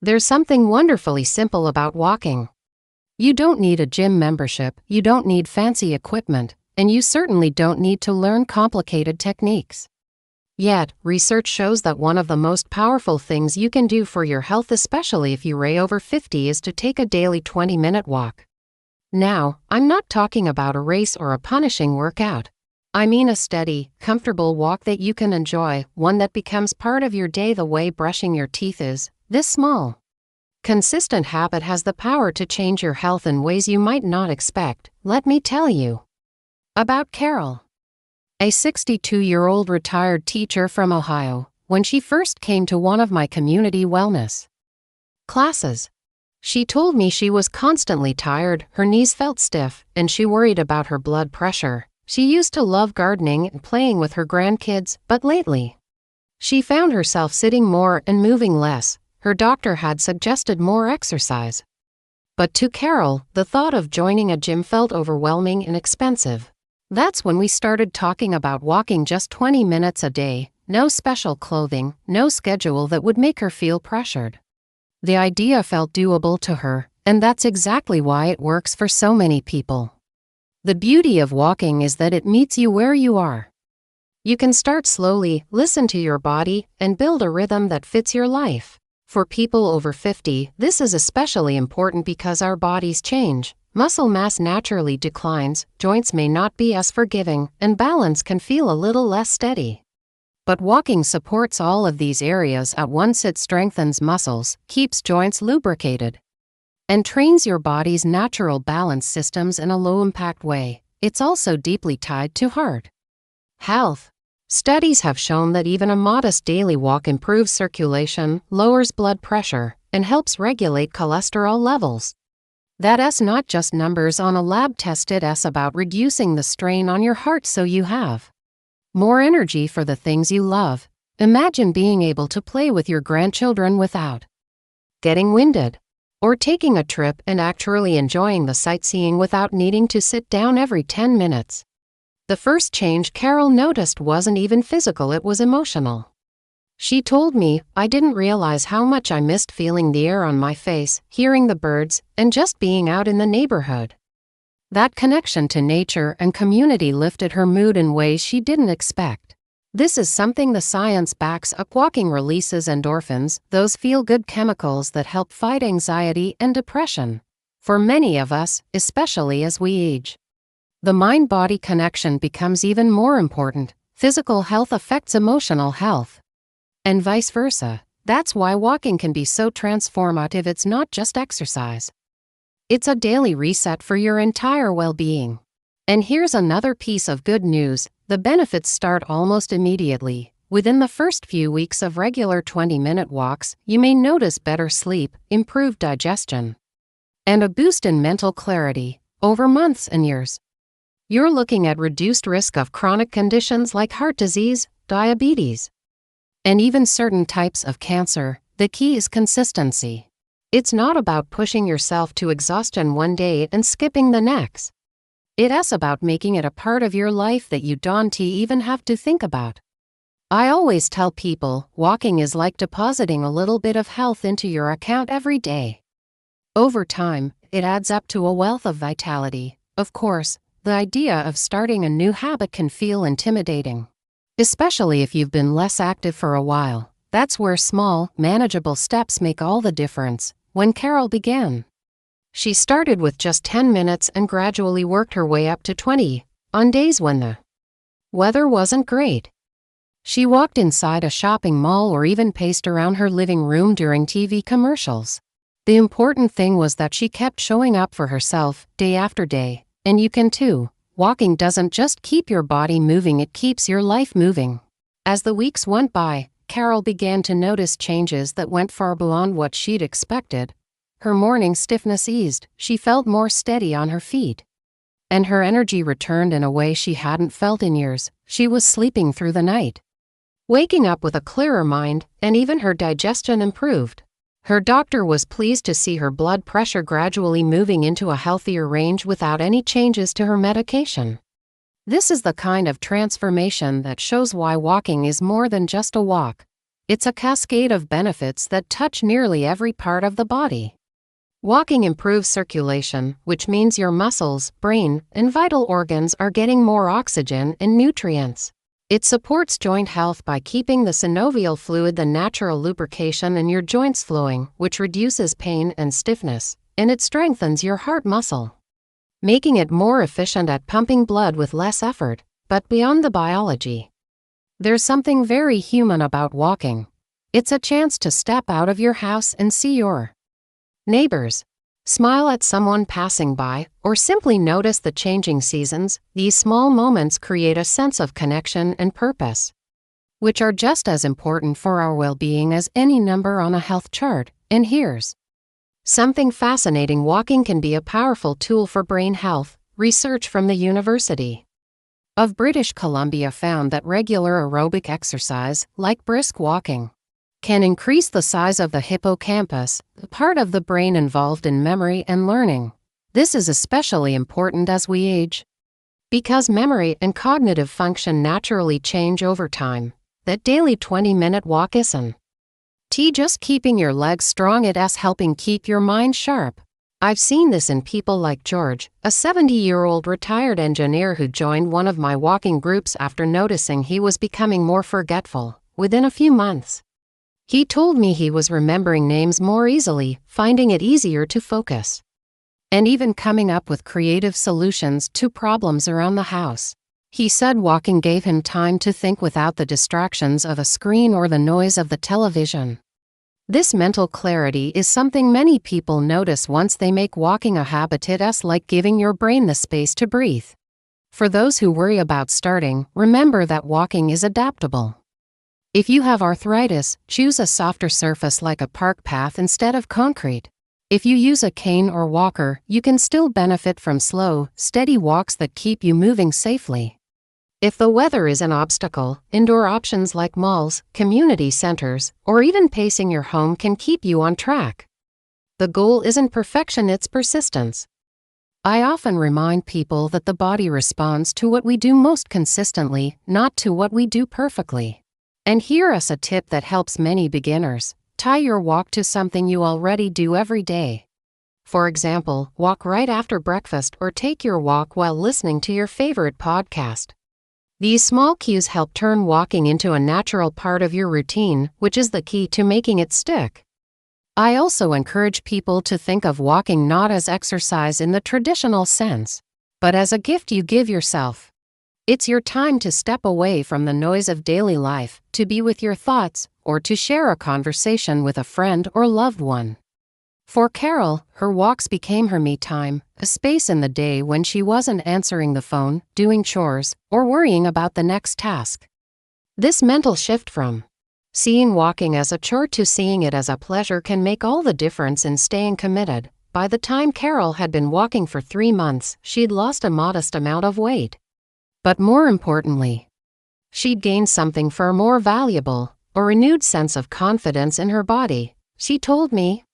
There's something wonderfully simple about walking. You don't need a gym membership, you don't need fancy equipment, and you certainly don't need to learn complicated techniques. Yet, research shows that one of the most powerful things you can do for your health, especially if you weigh over 50, is to take a daily 20-minute walk. Now, I'm not talking about a race or a punishing workout. I mean a steady, comfortable walk that you can enjoy, one that becomes part of your day the way brushing your teeth is. This small, consistent habit has the power to change your health in ways you might not expect. Let me tell you about Carol, a 62-year-old retired teacher from Ohio. When she first came to one of my community wellness classes, she told me she was constantly tired, her knees felt stiff, and she worried about her blood pressure. She used to love gardening and playing with her grandkids, but lately, she found herself sitting more and moving less. Her doctor had suggested more exercise. But to Carol, the thought of joining a gym felt overwhelming and expensive. That's when we started talking about walking just 20 minutes a day, no special clothing, no schedule that would make her feel pressured. The idea felt doable to her, and that's exactly why it works for so many people. The beauty of walking is that it meets you where you are. You can start slowly, listen to your body, and build a rhythm that fits your life. For people over 50, this is especially important because our bodies change, muscle mass naturally declines, joints may not be as forgiving, and balance can feel a little less steady. But walking supports all of these areas at once. It strengthens muscles, keeps joints lubricated, and trains your body's natural balance systems in a low-impact way. It's also deeply tied to heart health. Studies have shown that even a modest daily walk improves circulation, lowers blood pressure, and helps regulate cholesterol levels. That's not just numbers on a lab test, it's about reducing the strain on your heart so you have more energy for the things you love. Imagine being able to play with your grandchildren without getting winded, or taking a trip and actually enjoying the sightseeing without needing to sit down every 10 minutes. The first change Carol noticed wasn't even physical, it was emotional. She told me, "I didn't realize how much I missed feeling the air on my face, hearing the birds, and just being out in the neighborhood." That connection to nature and community lifted her mood in ways she didn't expect. This is something the science backs up. Walking releases endorphins, those feel-good chemicals that help fight anxiety and depression. For many of us, especially as we age, the mind-body connection becomes even more important. Physical health affects emotional health, and vice versa. That's why walking can be so transformative. It's not just exercise. It's a daily reset for your entire well-being. And here's another piece of good news. The benefits start almost immediately. Within the first few weeks of regular 20-minute walks, you may notice better sleep, improved digestion, and a boost in mental clarity. Over months and years, you're looking at reduced risk of chronic conditions like heart disease, diabetes, and even certain types of cancer. The key is consistency. It's not about pushing yourself to exhaustion one day and skipping the next. It's about making it a part of your life that you don't even have to think about. I always tell people, walking is like depositing a little bit of health into your account every day. Over time, it adds up to a wealth of vitality. Of course, the idea of starting a new habit can feel intimidating, especially if you've been less active for a while. That's where small, manageable steps make all the difference. When Carol began, she started with just 10 minutes and gradually worked her way up to 20. On days when the weather wasn't great, she walked inside a shopping mall or even paced around her living room during TV commercials. The important thing was that she kept showing up for herself, day after day. And you can too. Walking doesn't just keep your body moving, it keeps your life moving. As the weeks went by, Carol began to notice changes that went far beyond what she'd expected. Her morning stiffness eased, she felt more steady on her feet, and her energy returned in a way she hadn't felt in years. She was sleeping through the night, waking up with a clearer mind, and even her digestion improved. Her doctor was pleased to see her blood pressure gradually moving into a healthier range without any changes to her medication. This is the kind of transformation that shows why walking is more than just a walk. It's a cascade of benefits that touch nearly every part of the body. Walking improves circulation, which means your muscles, brain, and vital organs are getting more oxygen and nutrients. It supports joint health by keeping the synovial fluid, the natural lubrication in your joints, flowing, which reduces pain and stiffness, and it strengthens your heart muscle, making it more efficient at pumping blood with less effort. But beyond the biology, there's something very human about walking. It's a chance to step out of your house and see your neighbors, smile at someone passing by, or simply notice the changing seasons. These small moments create a sense of connection and purpose, which are just as important for our well-being as any number on a health chart. And here's something fascinating: walking can be a powerful tool for brain health. Research from the University of British Columbia found that regular aerobic exercise, like brisk walking, can increase the size of the hippocampus, the part of the brain involved in memory and learning. This is especially important as we age, because memory and cognitive function naturally change over time. That daily 20-minute walk isn't just keeping your legs strong, it's helping keep your mind sharp. I've seen this in people like George, a 70-year-old retired engineer who joined one of my walking groups after noticing he was becoming more forgetful. Within a few months, he told me he was remembering names more easily, finding it easier to focus, and even coming up with creative solutions to problems around the house. He said walking gave him time to think without the distractions of a screen or the noise of the television. This mental clarity is something many people notice once they make walking a habit. It's like giving your brain the space to breathe. For those who worry about starting, remember that walking is adaptable. If you have arthritis, choose a softer surface like a park path instead of concrete. If you use a cane or walker, you can still benefit from slow, steady walks that keep you moving safely. If the weather is an obstacle, indoor options like malls, community centers, or even pacing your home can keep you on track. The goal isn't perfection, it's persistence. I often remind people that the body responds to what we do most consistently, not to what we do perfectly. And here's a tip that helps many beginners: tie your walk to something you already do every day. For example, walk right after breakfast or take your walk while listening to your favorite podcast. These small cues help turn walking into a natural part of your routine, which is the key to making it stick. I also encourage people to think of walking not as exercise in the traditional sense, but as a gift you give yourself. It's your time to step away from the noise of daily life, to be with your thoughts, or to share a conversation with a friend or loved one. For Carol, her walks became her me time, a space in the day when she wasn't answering the phone, doing chores, or worrying about the next task. This mental shift from seeing walking as a chore to seeing it as a pleasure can make all the difference in staying committed. By the time Carol had been walking for 3 months, she'd lost a modest amount of weight. But more importantly, she'd gained something far more valuable: a renewed sense of confidence in her body. She told me,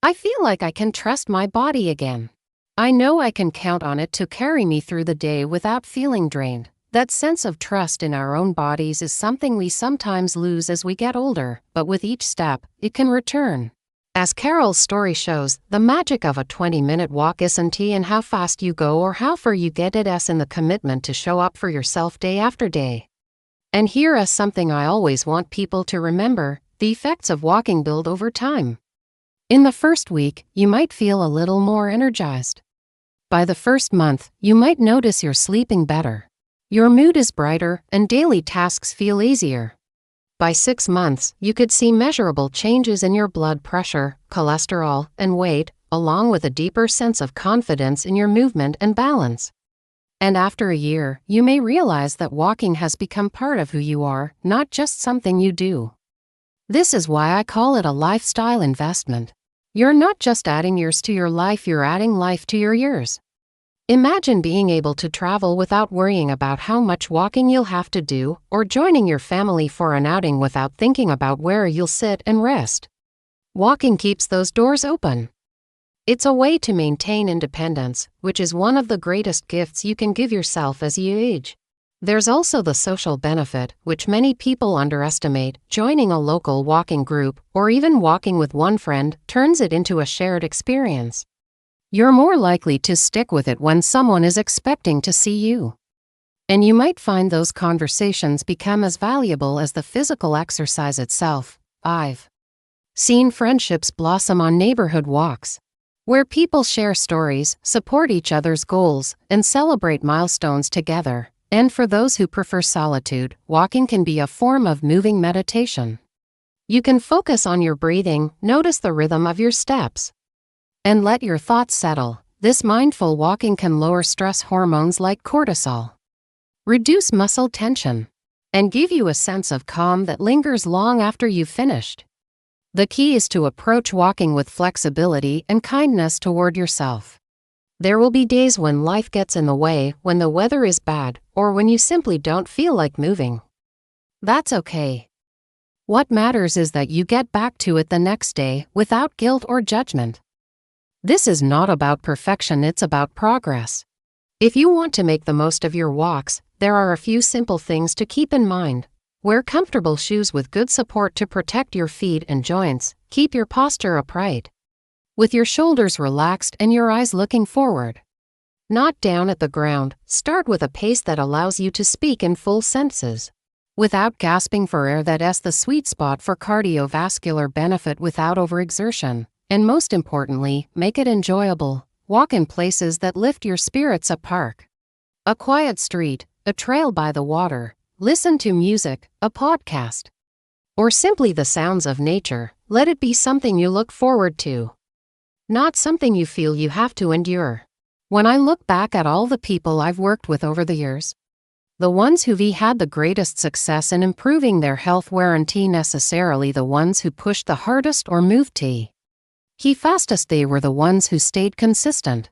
"I feel like I can trust my body again. I know I can count on it to carry me through the day without feeling drained." That sense of trust in our own bodies is something we sometimes lose as we get older, but with each step, it can return. As Carol's story shows, the magic of a 20-minute walk isn't in how fast you go or how far you get, it's in the commitment to show up for yourself day after day. And here is something I always want people to remember: the effects of walking build over time. In the first week, you might feel a little more energized. By the first month, you might notice you're sleeping better. Your mood is brighter, and daily tasks feel easier. By 6 months, you could see measurable changes in your blood pressure, cholesterol, and weight, along with a deeper sense of confidence in your movement and balance. And after a year, you may realize that walking has become part of who you are, not just something you do. This is why I call it a lifestyle investment. You're not just adding years to your life, you're adding life to your years. Imagine being able to travel without worrying about how much walking you'll have to do, or joining your family for an outing without thinking about where you'll sit and rest. Walking keeps those doors open. It's a way to maintain independence, which is one of the greatest gifts you can give yourself as you age. There's also the social benefit, which many people underestimate. Joining a local walking group, or even walking with one friend, turns it into a shared experience. You're more likely to stick with it when someone is expecting to see you. And you might find those conversations become as valuable as the physical exercise itself. I've seen friendships blossom on neighborhood walks, where people share stories, support each other's goals, and celebrate milestones together. And for those who prefer solitude, walking can be a form of moving meditation. You can focus on your breathing, notice the rhythm of your steps, and let your thoughts settle. This mindful walking can lower stress hormones like cortisol, reduce muscle tension, and give you a sense of calm that lingers long after you've finished. The key is to approach walking with flexibility and kindness toward yourself. There will be days when life gets in the way, when the weather is bad, or when you simply don't feel like moving. That's okay. What matters is that you get back to it the next day without guilt or judgment. This is not about perfection, it's about progress. If you want to make the most of your walks, there are a few simple things to keep in mind. Wear comfortable shoes with good support to protect your feet and joints. Keep your posture upright, with your shoulders relaxed and your eyes looking forward, not down at the ground. Start with a pace that allows you to speak in full sentences, without gasping for air. That's the sweet spot for cardiovascular benefit without overexertion. And most importantly, make it enjoyable. Walk in places that lift your spirits: a park, a quiet street, a trail by the water. Listen to music, a podcast, or simply the sounds of nature. Let it be something you look forward to, not something you feel you have to endure. When I look back at all the people I've worked with over the years, the ones who've had the greatest success in improving their health weren't necessarily the ones who pushed the hardest or moved fastest. They were the ones who stayed consistent,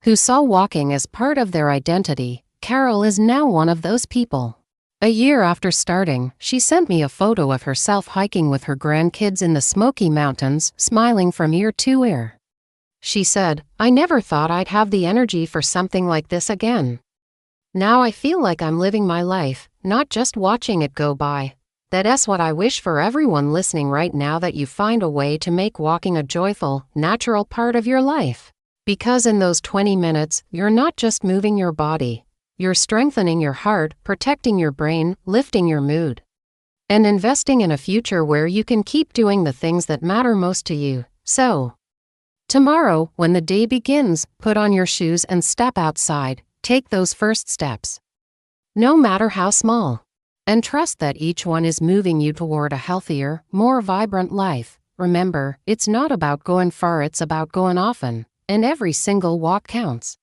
who saw walking as part of their identity. Carol is now one of those people. A year after starting, she sent me a photo of herself hiking with her grandkids in the Smoky Mountains, smiling from ear to ear. She said, "I never thought I'd have the energy for something like this again. Now I feel like I'm living my life, not just watching it go by." That's what I wish for everyone listening right now, that you find a way to make walking a joyful, natural part of your life. Because in those 20 minutes, you're not just moving your body, you're strengthening your heart, protecting your brain, lifting your mood, and investing in a future where you can keep doing the things that matter most to you. So, tomorrow, when the day begins, put on your shoes and step outside. Take those first steps, no matter how small, and trust that each one is moving you toward a healthier, more vibrant life. Remember, it's not about going far, it's about going often, and every single walk counts.